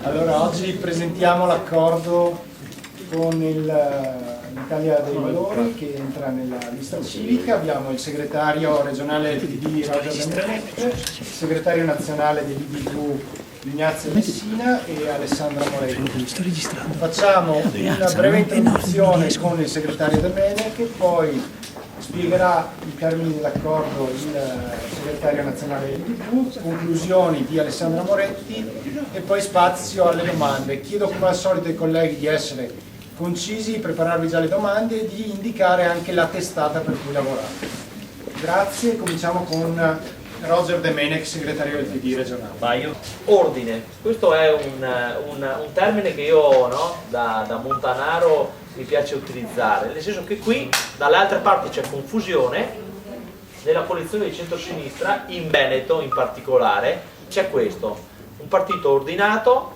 Allora, oggi presentiamo l'accordo con l'Italia dei Valori che entra nella lista civica. Abbiamo il segretario regionale del PD Roger De Menech, il segretario nazionale dell'IDV Ignazio Messina e Alessandra Moretti. Facciamo una breve introduzione con il segretario De Menech, poi spiegherà i termini dell'accordo il segretario nazionale dell'IDV, conclusioni di Alessandra Moretti e poi spazio alle domande. Chiedo come al solito ai colleghi di essere concisi, di prepararvi già le domande e di indicare anche la testata per cui lavorate. Grazie, cominciamo con Roger De Menech, segretario del PD regionale. Ordine, questo è un termine che io da montanaro mi piace utilizzare, nel senso che qui dall'altra parte c'è confusione, nella coalizione di centrosinistra, in Veneto in particolare, c'è questo, un partito ordinato,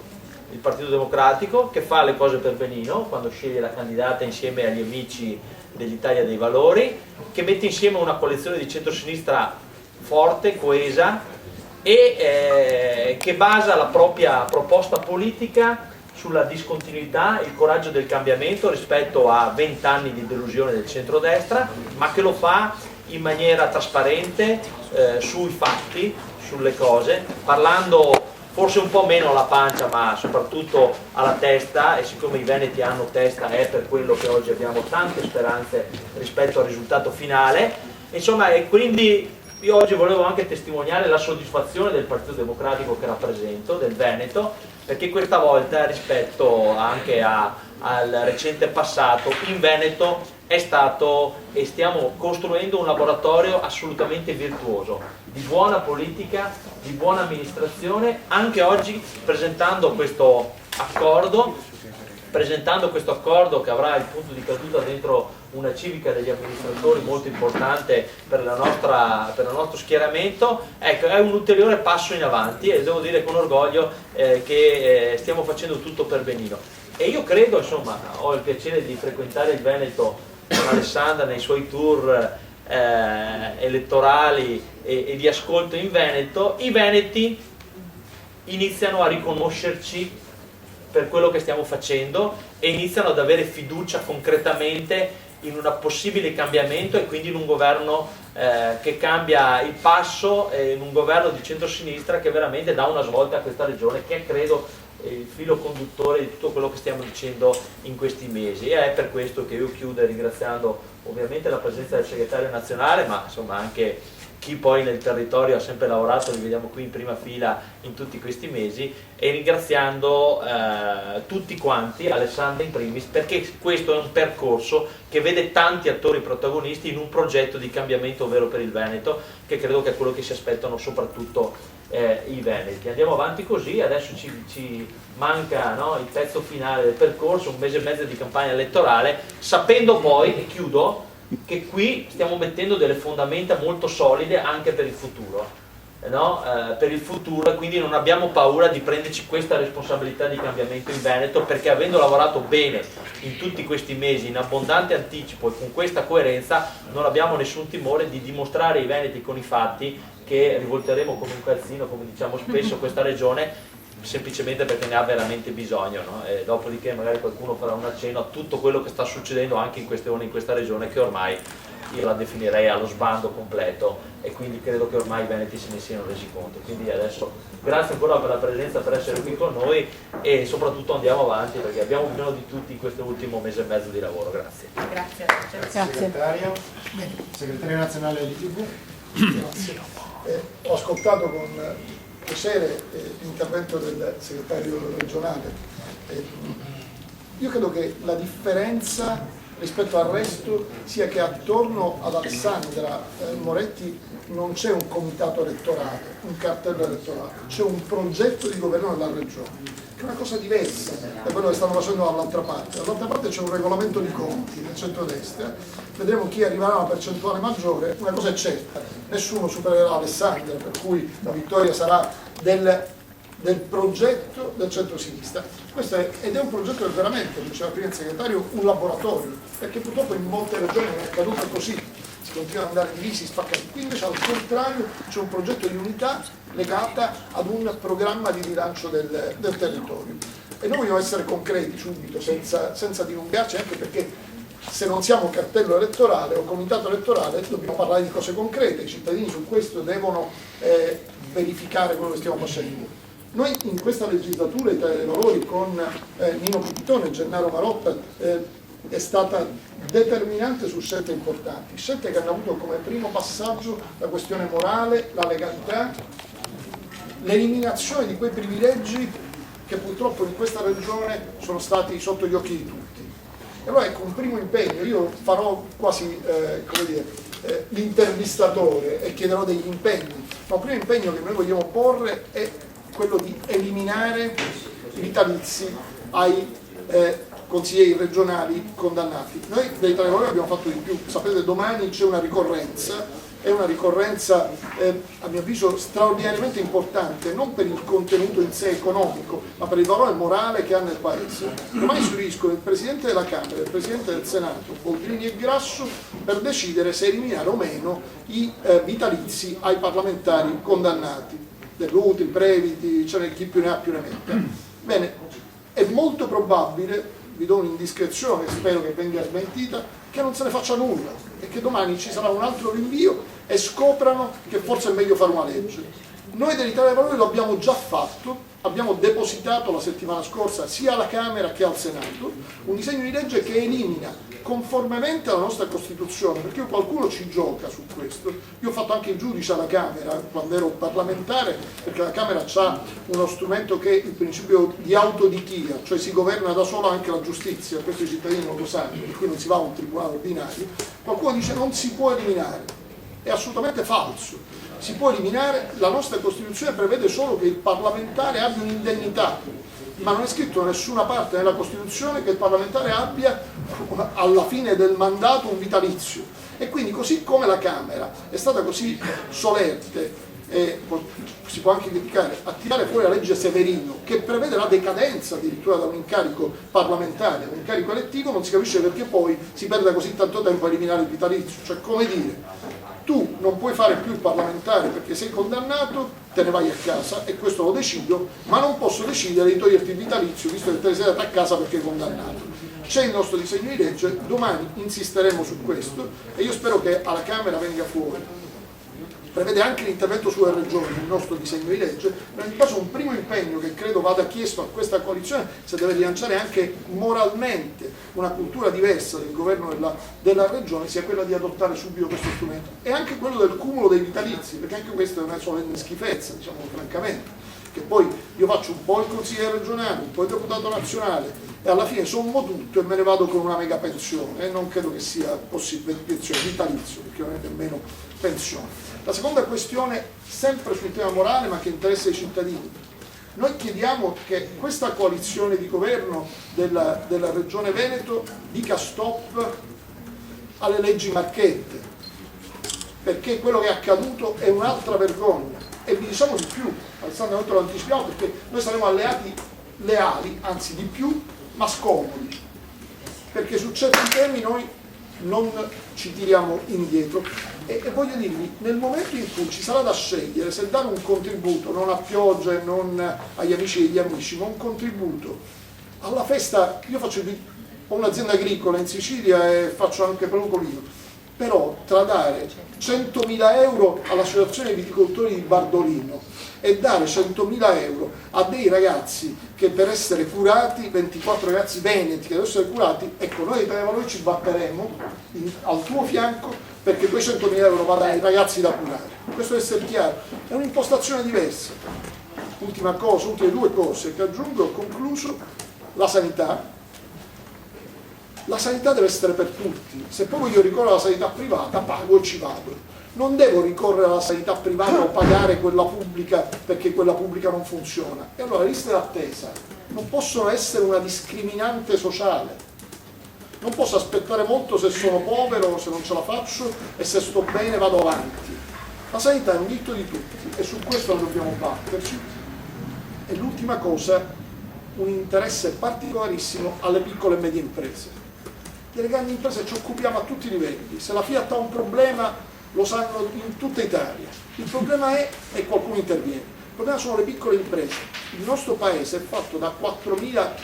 il Partito Democratico, che fa le cose per benino quando sceglie la candidata insieme agli amici dell'Italia dei Valori, che mette insieme una coalizione di centrosinistra forte, coesa e che basa la propria proposta politica sulla discontinuità, il coraggio del cambiamento rispetto a 20 anni di delusione del centrodestra, ma che lo fa in maniera trasparente sui fatti, sulle cose, parlando forse un po' meno alla pancia ma soprattutto alla testa, e siccome i veneti hanno testa è per quello che oggi abbiamo tante speranze rispetto al risultato finale. Insomma, e quindi io oggi volevo anche testimoniare la soddisfazione del Partito Democratico che rappresento, del Veneto, perché questa volta rispetto anche al recente passato in Veneto è stato e stiamo costruendo un laboratorio assolutamente virtuoso, di buona politica, di buona amministrazione, anche oggi presentando questo accordo che avrà il punto di caduta dentro una civica degli amministratori molto importante per il nostro schieramento. Ecco, è un ulteriore passo in avanti e devo dire con orgoglio che stiamo facendo tutto per benino. E io credo, insomma, ho il piacere di frequentare il Veneto con Alessandra nei suoi tour elettorali e di ascolto in Veneto. I veneti iniziano a riconoscerci per quello che stiamo facendo e iniziano ad avere fiducia concretamente in un possibile cambiamento e quindi in un governo che cambia il passo, in un governo di centrosinistra che veramente dà una svolta a questa regione, che è credo il filo conduttore di tutto quello che stiamo dicendo in questi mesi. E è per questo che io chiudo ringraziando ovviamente la presenza del segretario nazionale, ma insomma anche chi poi nel territorio ha sempre lavorato, li vediamo qui in prima fila in tutti questi mesi, e ringraziando tutti quanti, Alessandra in primis, perché questo è un percorso che vede tanti attori protagonisti in un progetto di cambiamento vero per il Veneto, che credo che è quello che si aspettano soprattutto i veneti. Andiamo avanti così, adesso ci manca il pezzo finale del percorso, un mese e mezzo di campagna elettorale, sapendo poi, e chiudo, che qui stiamo mettendo delle fondamenta molto solide anche per il futuro, per il futuro, e quindi non abbiamo paura di prenderci questa responsabilità di cambiamento in Veneto, perché avendo lavorato bene in tutti questi mesi, in abbondante anticipo e con questa coerenza, non abbiamo nessun timore di dimostrare ai veneti con i fatti che rivolteremo come un calzino, come diciamo spesso, questa regione, semplicemente perché ne ha veramente bisogno, e dopodiché magari qualcuno farà un accenno a tutto quello che sta succedendo anche in queste ore in questa regione, che ormai io la definirei allo sbando completo, e quindi credo che ormai i veneti se ne siano resi conto. Quindi adesso grazie ancora per la presenza, per essere qui con noi, e soprattutto andiamo avanti perché abbiamo bisogno di tutti in questo ultimo mese e mezzo di lavoro. Grazie. Grazie. Segretario nazionale dell'IDV. Grazie. Ho ascoltato con piacere l'intervento del segretario regionale. Io credo che la differenza rispetto al resto sia che attorno ad Alessandra Moretti non c'è un comitato elettorale, un cartello elettorale, c'è un progetto di governo della regione, che è una cosa diversa da quello che stanno facendo dall'altra parte. Dall'altra parte c'è un regolamento di conti nel centrodestra, vedremo chi arriverà a una percentuale maggiore. Una cosa è certa, nessuno supererà Alessandra, per cui la vittoria sarà del progetto del centro-sinistra. Ed è un progetto che veramente, diceva prima il segretario, un laboratorio, perché purtroppo in molte regioni è accaduto così. Si continuano ad andare divisi, spaccati. Qui invece al contrario c'è un progetto di unità legata ad un programma di rilancio del territorio. E noi vogliamo essere concreti subito, senza dilungarci, anche perché se non siamo cartello elettorale o comitato elettorale dobbiamo parlare di cose concrete, i cittadini su questo devono verificare quello che stiamo facendo. Noi in questa legislatura Italia dei Valori con Nino Pittone e Gennaro Marotta è stata determinante su scelte importanti, scelte che hanno avuto come primo passaggio la questione morale, la legalità, l'eliminazione di quei privilegi che purtroppo in questa regione sono stati sotto gli occhi di tutti. E allora ecco un primo impegno, io farò quasi l'intervistatore e chiederò degli impegni, ma un primo impegno che noi vogliamo porre è quello di eliminare i vitalizi ai consiglieri regionali condannati. Noi dei Italia dei Valori abbiamo fatto di più, sapete domani c'è una ricorrenza, è una ricorrenza a mio avviso straordinariamente importante, non per il contenuto in sé economico, ma per il valore morale che ha nel Paese. Domani si riuniscono il Presidente della Camera e il Presidente del Senato, Boldrini e Grasso, per decidere se eliminare o meno i vitalizi ai parlamentari condannati, Dell'Utri, Previti, cioè chi più ne ha più ne metta. Bene, è molto probabile, vi do un'indiscrezione, spero che venga smentita, che non se ne faccia nulla e che domani ci sarà un altro rinvio e scoprano che forse è meglio fare una legge. Noi dell'Italia dei Valori lo abbiamo già fatto, abbiamo depositato la settimana scorsa sia alla Camera che al Senato un disegno di legge che elimina conformemente alla nostra Costituzione, perché qualcuno ci gioca su questo. Io ho fatto anche il giudice alla Camera quando ero parlamentare, perché la Camera ha uno strumento che è il principio di autodichia, cioè si governa da solo anche la giustizia, questo i cittadini non lo sanno, per cui non si va a un tribunale ordinario. Qualcuno dice non si può eliminare, è assolutamente falso. Si può eliminare, la nostra Costituzione prevede solo che il parlamentare abbia un'indennità, ma non è scritto da nessuna parte nella Costituzione che il parlamentare abbia alla fine del mandato un vitalizio. E quindi così come la Camera è stata così solerte, si può anche criticare, a tirare fuori la legge Severino che prevede la decadenza addirittura da un incarico parlamentare, un incarico elettivo, non si capisce perché poi si perda così tanto tempo a eliminare il vitalizio. Cioè, come dire, tu non puoi fare più il parlamentare perché sei condannato, te ne vai a casa e questo lo decido, ma non posso decidere di toglierti il vitalizio visto che te ne sei andato a casa perché sei condannato. C'è il nostro disegno di legge, domani insisteremo su questo e io spero che alla Camera venga fuori. Prevede anche l'intervento sulle regioni il nostro disegno di legge, ma in ogni caso un primo impegno che credo vada chiesto a questa coalizione se deve rilanciare anche moralmente una cultura diversa del governo della regione sia quella di adottare subito questo strumento e anche quello del cumulo dei vitalizi, perché anche questa è una solenne schifezza, diciamo francamente, che poi io faccio un po' il consigliere regionale, un po' il deputato nazionale e alla fine sommo tutto e me ne vado con una mega pensione e non credo che sia possibile pensione vitalizio, perché non è nemmeno pensione. La seconda questione, sempre sul tema morale ma che interessa i cittadini. Noi chiediamo che questa coalizione di governo della Regione Veneto dica stop alle leggi marchette, perché quello che è accaduto è un'altra vergogna. E vi diciamo di più, Alessandro lo anticipiamo, perché noi saremo alleati leali, anzi di più, ma scomodi, perché su certi temi noi non ci tiriamo indietro e voglio dirvi, nel momento in cui ci sarà da scegliere se dare un contributo non a pioggia e non agli amici degli amici, ma un contributo alla festa, io ho un'azienda agricola in Sicilia e faccio anche pelucolino, però tra dare 100.000 euro all'associazione viticoltori di Bardolino e dare 100.000 euro a dei ragazzi che per essere curati, 24 ragazzi veneti che devono essere curati, ecco, noi Italia dei Valori ci batteremo al tuo fianco perché quei 100.000 euro vadano ai ragazzi da curare. Questo deve essere chiaro, è un'impostazione diversa. Ultima cosa, ultime due cose che aggiungo, ho concluso, la sanità. La sanità deve essere per tutti, se poi voglio ricorrere alla sanità privata pago e ci vado. Non devo ricorrere alla sanità privata o pagare quella pubblica perché quella pubblica non funziona. E allora le liste d'attesa non possono essere una discriminante sociale. Non posso aspettare molto se sono povero, se non ce la faccio e se sto bene vado avanti. La sanità è un diritto di tutti e su questo noi dobbiamo batterci. E l'ultima cosa, un interesse particolarissimo alle piccole e medie imprese. delle grandi imprese ci occupiamo a tutti i livelli. Se la Fiat ha un problema lo sanno in tutta Italia. Il problema è e qualcuno interviene. Il problema sono le piccole imprese. Il nostro paese è fatto da 4 milioni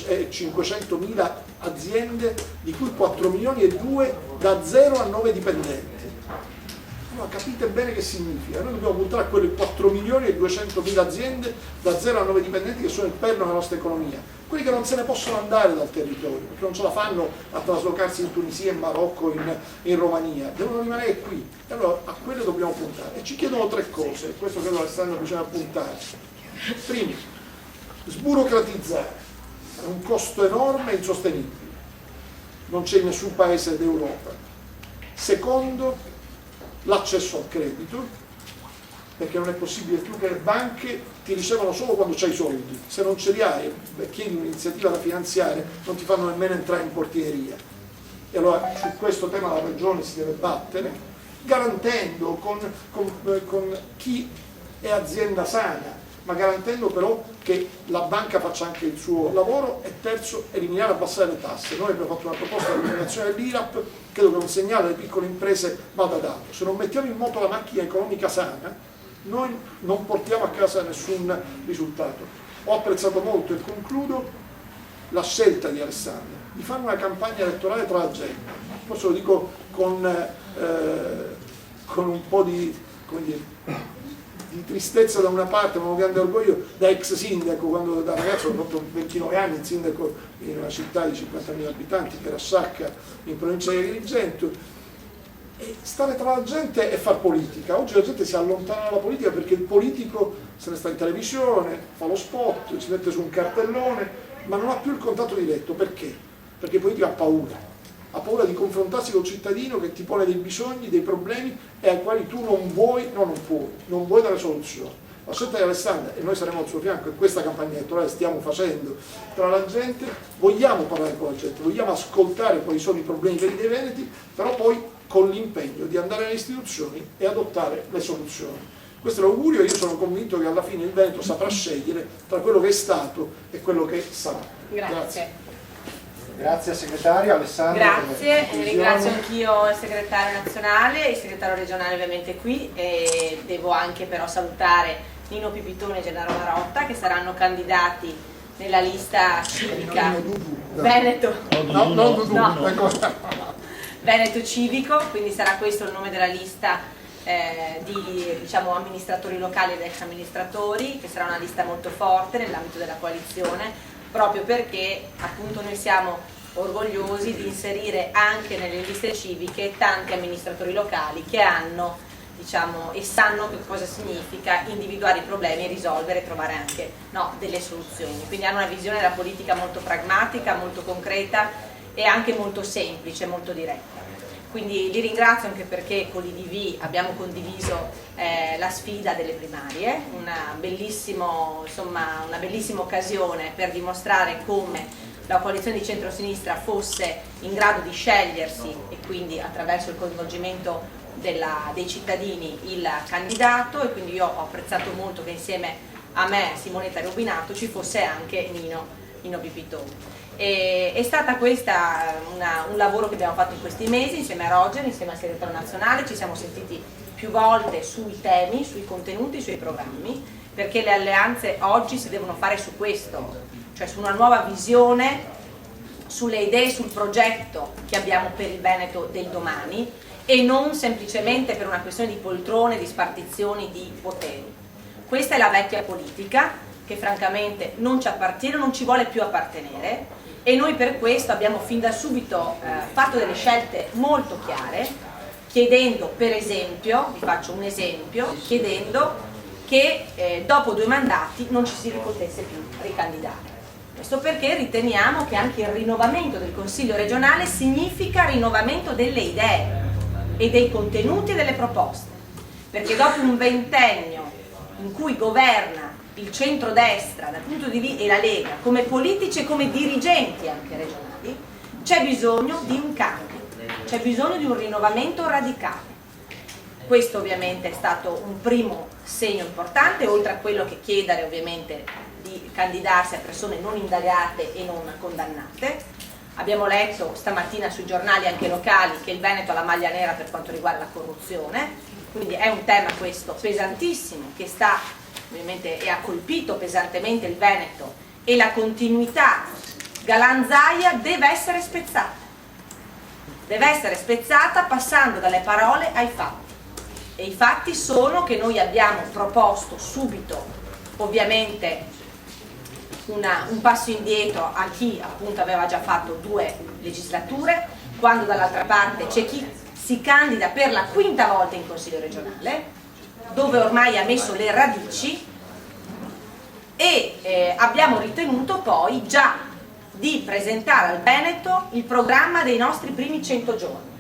e 500 mila aziende, di cui 4 milioni e 2 da 0 a 9 dipendenti. Allora capite bene che significa. Noi dobbiamo puntare a quelle 4 milioni e 200 mila aziende da 0 a 9 dipendenti che sono il perno della nostra economia. Quelli che non se ne possono andare dal territorio, perché non ce la fanno a traslocarsi in Tunisia, in Marocco, in Romania, devono rimanere qui. E allora a quelle dobbiamo puntare. E ci chiedono 3 cose, e questo credo Alessandro bisogna puntare. Primo, sburocratizzare, è un costo enorme e insostenibile, non c'è in nessun paese d'Europa. Secondo, l'accesso al credito, perché non è possibile più che le banche ti ricevono solo quando c'hai i soldi, se non ce li hai e chiedi un'iniziativa da finanziare non ti fanno nemmeno entrare in portieria. E allora su questo tema la Regione si deve battere, garantendo con chi è azienda sana, ma garantendo però che la banca faccia anche il suo lavoro. E terzo, eliminare e abbassare le tasse. Noi abbiamo fatto una proposta di eliminazione dell'IRAP, credo che un segnale alle piccole imprese vada dato. Se non mettiamo in moto la macchina economica sana, noi non portiamo a casa nessun risultato. Ho apprezzato molto, e concludo, la scelta di Alessandro di fare una campagna elettorale tra la gente. Forse lo dico con un po' di tristezza da una parte, ma un grande orgoglio da ex sindaco. Quando da ragazzo ho fatto 29 anni il sindaco in una città di 50.000 abitanti, che era Sciacca, in provincia di Agrigento. E stare tra la gente e far politica. Oggi la gente si allontana dalla politica perché il politico se ne sta in televisione, fa lo spot, si mette su un cartellone, ma non ha più il contatto diretto. Perché? Perché il politico ha paura di confrontarsi col cittadino che ti pone dei bisogni, dei problemi e ai quali tu non puoi dare soluzioni. La scelta di Alessandra, e noi saremo al suo fianco, e questa campagna elettorale stiamo facendo tra la gente, vogliamo parlare con la gente, vogliamo ascoltare quali sono i problemi veri dei veneti, però poi con l'impegno di andare alle istituzioni e adottare le soluzioni. Questo è l'augurio. Io sono convinto che alla fine il Veneto saprà scegliere tra quello che è stato e quello che sarà. Grazie. Grazie segretario. Alessandro. Grazie, ringrazio anch'io il segretario nazionale, il segretario regionale ovviamente qui, e devo anche però salutare Nino Pipitone e Gennaro Marotta, che saranno candidati nella lista civica Veneto. Veneto Civico, quindi sarà questo il nome della lista di amministratori locali ed ex amministratori, che sarà una lista molto forte nell'ambito della coalizione, proprio perché appunto noi siamo orgogliosi di inserire anche nelle liste civiche tanti amministratori locali che hanno e sanno che cosa significa individuare i problemi e risolvere e trovare anche delle soluzioni. Quindi hanno una visione della politica molto pragmatica, molto concreta e anche molto semplice, molto diretta. Quindi li ringrazio anche perché con l'IDV abbiamo condiviso la sfida delle primarie, una bellissima occasione per dimostrare come la coalizione di centrosinistra fosse in grado di scegliersi, e quindi attraverso il coinvolgimento dei cittadini, il candidato. E quindi io ho apprezzato molto che insieme a me, Simonetta Rubinato, ci fosse anche Nino Pipitone. È stata questa un lavoro che abbiamo fatto in questi mesi insieme a Roger, insieme al segretario nazionale. Ci siamo sentiti più volte sui temi, sui contenuti, sui programmi, perché le alleanze oggi si devono fare su questo, cioè su una nuova visione, sulle idee, sul progetto che abbiamo per il Veneto del domani, e non semplicemente per una questione di poltrone, di spartizioni, di poteri. Questa è la vecchia politica che francamente non ci appartiene, non ci vuole più appartenere, e noi per questo abbiamo fin da subito fatto delle scelte molto chiare, chiedendo per esempio, vi faccio un esempio, chiedendo che dopo 2 mandati non ci si potesse più ricandidare. Questo perché riteniamo che anche il rinnovamento del Consiglio regionale significa rinnovamento delle idee e dei contenuti e delle proposte, perché dopo un ventennio in cui governa il centrodestra dal punto di vista, e la Lega, come politici e come dirigenti anche regionali, c'è bisogno di un cambio, c'è bisogno di un rinnovamento radicale. Questo ovviamente è stato un primo segno importante, oltre a quello che chiedere ovviamente di candidarsi a persone non indagate e non condannate. Abbiamo letto stamattina sui giornali anche locali che il Veneto ha la maglia nera per quanto riguarda la corruzione, quindi è un tema questo pesantissimo che sta ovviamente e ha colpito pesantemente il Veneto, e la continuità Galan-Zaia deve essere spezzata passando dalle parole ai fatti, e i fatti sono che noi abbiamo proposto subito ovviamente un passo indietro a chi appunto aveva già fatto 2 legislature, quando dall'altra parte c'è chi si candida per la 5ª volta in Consiglio regionale, dove ormai ha messo le radici, e abbiamo ritenuto poi già di presentare al Veneto il programma dei nostri primi 100 giorni,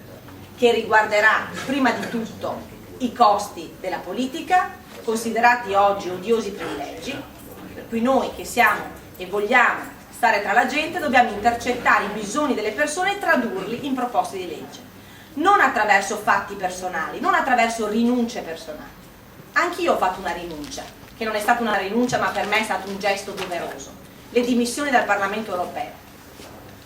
che riguarderà prima di tutto i costi della politica, considerati oggi odiosi privilegi, per cui noi che siamo e vogliamo stare tra la gente dobbiamo intercettare i bisogni delle persone e tradurli in proposte di legge, non attraverso fatti personali, non attraverso rinunce personali. Anch'io ho fatto una rinuncia, che non è stata una rinuncia ma per me è stato un gesto doveroso, le dimissioni dal Parlamento europeo.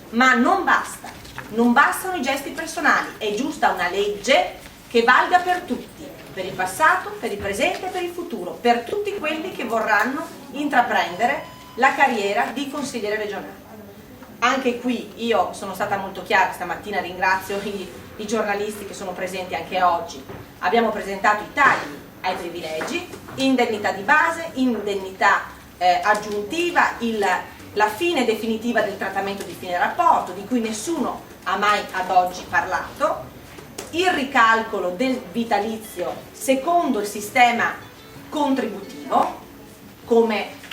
Ma non basta, non bastano i gesti personali, è giusta una legge che valga per tutti, per il passato, per il presente e per il futuro, per tutti quelli che vorranno intraprendere la carriera di consigliere regionale. Anche qui io sono stata molto chiara stamattina, ringrazio i giornalisti che sono presenti anche oggi. Abbiamo presentato i tagli ai privilegi, indennità di base, indennità aggiuntiva, la fine definitiva del trattamento di fine rapporto, di cui nessuno ha mai ad oggi parlato, il ricalcolo del vitalizio secondo il sistema contributivo, come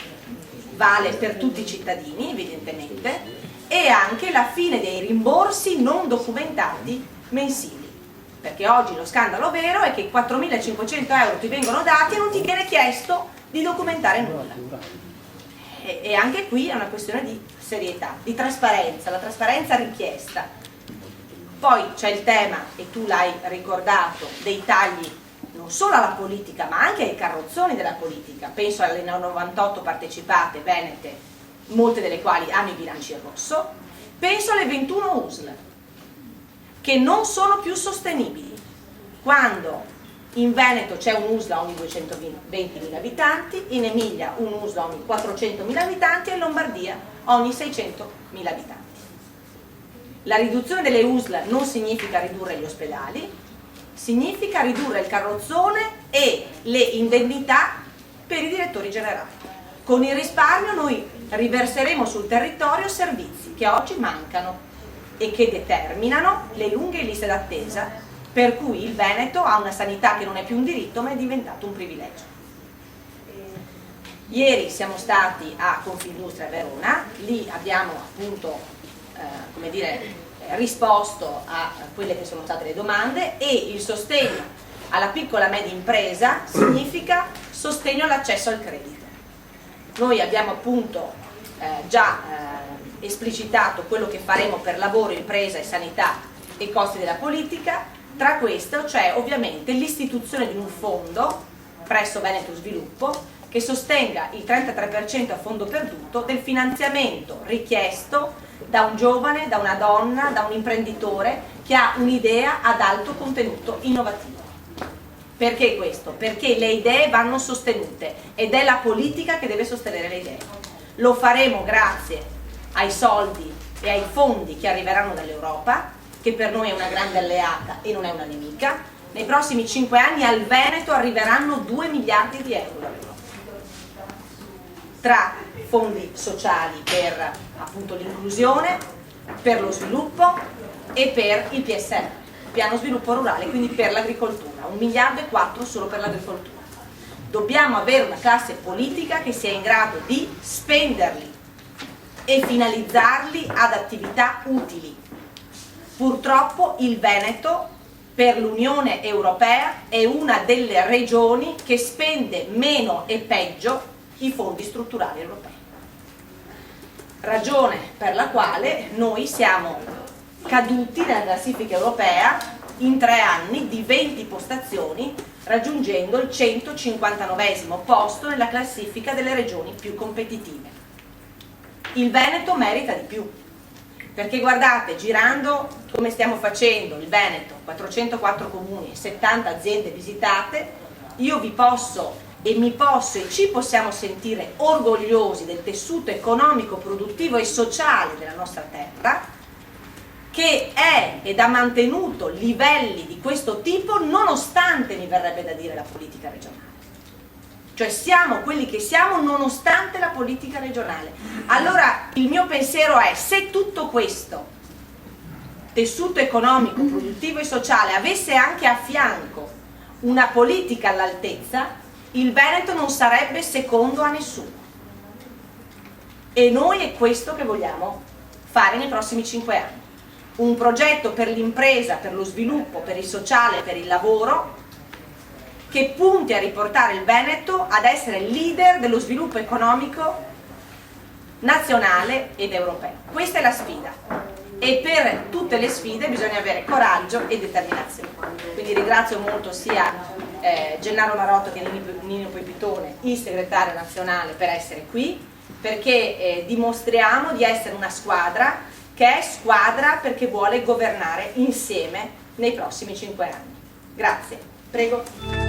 vale per tutti i cittadini evidentemente, e anche la fine dei rimborsi non documentati mensili, perché oggi lo scandalo vero è che 4.500 euro ti vengono dati e non ti viene chiesto di documentare nulla, e anche qui è una questione di serietà, di trasparenza, la trasparenza richiesta. Poi c'è il tema, e tu l'hai ricordato, dei tagli non solo alla politica ma anche ai carrozzoni della politica. Penso alle 98 partecipate venete, molte delle quali hanno i bilanci in rosso, penso alle 21 USL che non sono più sostenibili, quando in Veneto c'è un USL ogni 220.000 abitanti, in Emilia un USL ogni 400.000 abitanti e in Lombardia ogni 600.000 abitanti. La riduzione delle USL non significa ridurre gli ospedali, significa ridurre il carrozzone e le indennità per i direttori generali. Con il risparmio noi riverseremo sul territorio servizi che oggi mancano e che determinano le lunghe liste d'attesa, per cui il Veneto ha una sanità che non è più un diritto ma è diventato un privilegio. Ieri siamo stati a Confindustria Verona, lì abbiamo appunto risposto a quelle che sono state le domande, e il sostegno alla piccola e media impresa significa sostegno all'accesso al credito. Noi abbiamo appunto già esplicitato quello che faremo per lavoro, impresa e sanità e costi della politica. Tra questo c'è ovviamente l'istituzione di un fondo presso Veneto Sviluppo che sostenga il 33% a fondo perduto del finanziamento richiesto da un giovane, da una donna, da un imprenditore che ha un'idea ad alto contenuto innovativo. Perché questo? Perché le idee vanno sostenute ed è la politica che deve sostenere le idee. Lo faremo grazie ai soldi e ai fondi che arriveranno dall'Europa, che per noi è una grande alleata e non è una nemica. Nei prossimi 5 anni al Veneto arriveranno 2 miliardi di euro tra fondi sociali per appunto l'inclusione, per lo sviluppo e per il PSR, piano sviluppo rurale, quindi per l'agricoltura, 1,4 miliardi solo per l'agricoltura. Dobbiamo avere una classe politica che sia in grado di spenderli e finalizzarli ad attività utili. Purtroppo il Veneto per l'Unione Europea è una delle regioni che spende meno e peggio i fondi strutturali europei. Ragione per la quale noi siamo caduti nella classifica europea in 3 anni di 20 postazioni, raggiungendo il 159° posto nella classifica delle regioni più competitive. Il Veneto merita di più, perché guardate, girando come stiamo facendo il Veneto, 404 comuni e 70 aziende visitate, io vi posso e ci possiamo sentire orgogliosi del tessuto economico, produttivo e sociale della nostra terra, che è ed ha mantenuto livelli di questo tipo nonostante, mi verrebbe da dire, la politica regionale. Cioè siamo quelli che siamo nonostante la politica regionale. Allora il mio pensiero è: se tutto questo tessuto economico, produttivo e sociale avesse anche a fianco una politica all'altezza, il Veneto non sarebbe secondo a nessuno. E noi è questo che vogliamo fare nei prossimi 5 anni. Un progetto per l'impresa, per lo sviluppo, per il sociale, per il lavoro, che punti a riportare il Veneto ad essere il leader dello sviluppo economico nazionale ed europeo. Questa è la sfida. E per tutte le sfide bisogna avere coraggio e determinazione. Quindi ringrazio molto sia Gennaro Marotto che Nino Pipitone, il segretario nazionale, per essere qui, perché dimostriamo di essere una squadra che è squadra perché vuole governare insieme nei prossimi 5 anni. Grazie. Prego.